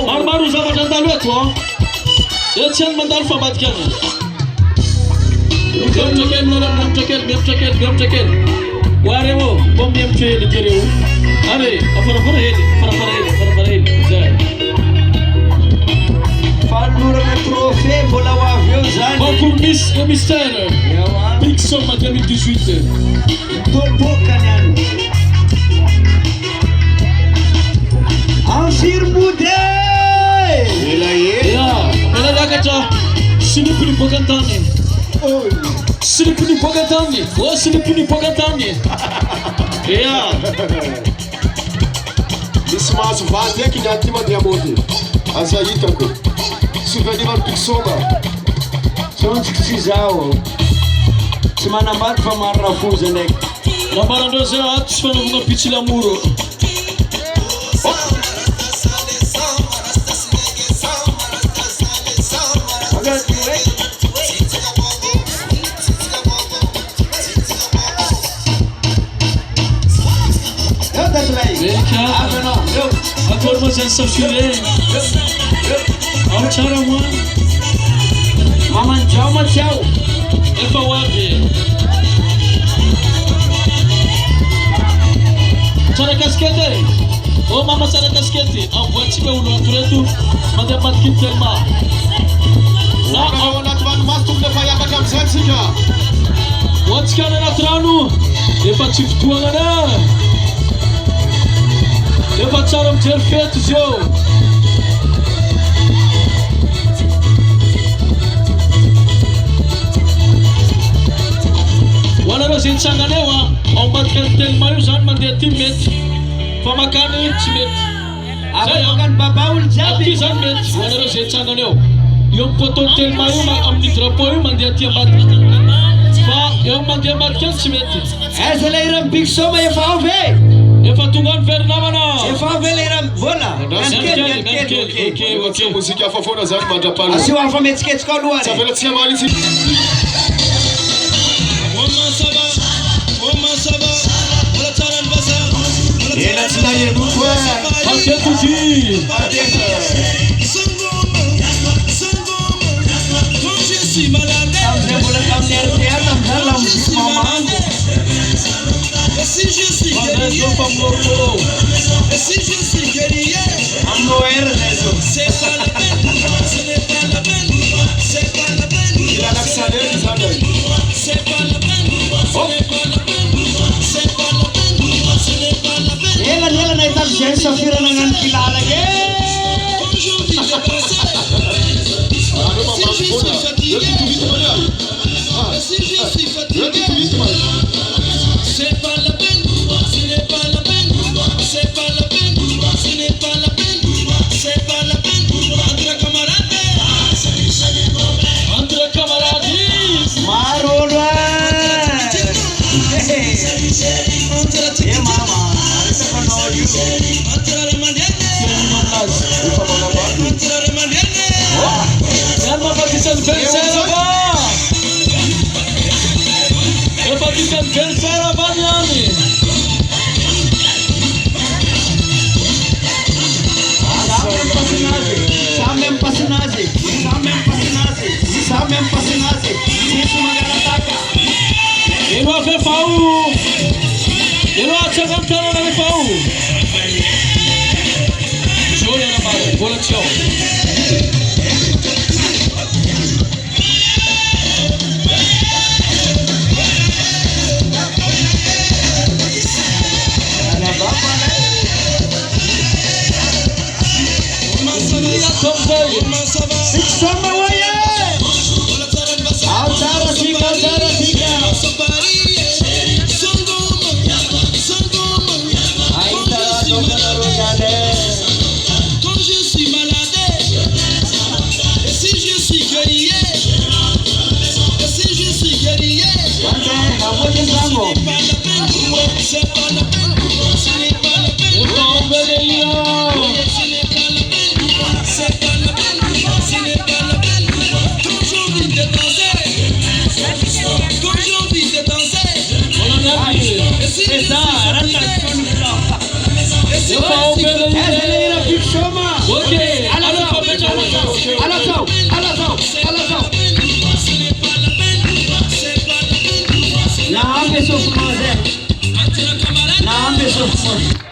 Marmaro zava mandalo eto. Etian mandalo fabat kana. Gam chekel. Waremo, bom yem chele tereu. Are, afara ele. Zé. Falura na trofé, bola o avião já. Pour Miss et Mystère. Big Summer 2018. Boca, né? Ansir Mudé! Ela dá Silipuni Bogantani. Silipuni Bogantani. Oh, Silipuni Bogantani. Isso mais vai até que já tinha de amor. Azaí também. Souvenir do Pixoma. São os que precisam. Semana bate para uma rafusa, né? Na Barandoze, atos para no Pichila Muro. A turma já se afirei. Ao Charawan. Maman tchau. É para o Ave. Chara casquete. Oh, mama chara casquete. A voiture ou no treto. Mas é para que tema. Não, não, mas tu vai a cada música. What's going on atrano? É para te futuar na. Eu vou tirar perfeito, Joe. Wana no zinsanganewa, ao bater maio já mandei teammate, fama cara intimate. Akan babaul Aqui jadi. já mate, wana no zinsanganewa. Eu botou tel maio ma amni trapoio mandei teammate. Fa eu mandei bater intimate. Essa leiram Big Soma e Fauve. Eu fatungan Fernamana. E Fauve leiram bola. Ok. Música a favor das armas da palma. Assim o alfabeto sketch com o Ça veut dire que c'est mal ici. E na cidade do Até tudo. Ela na etapa de sofrer na grande pilada. Congratulations.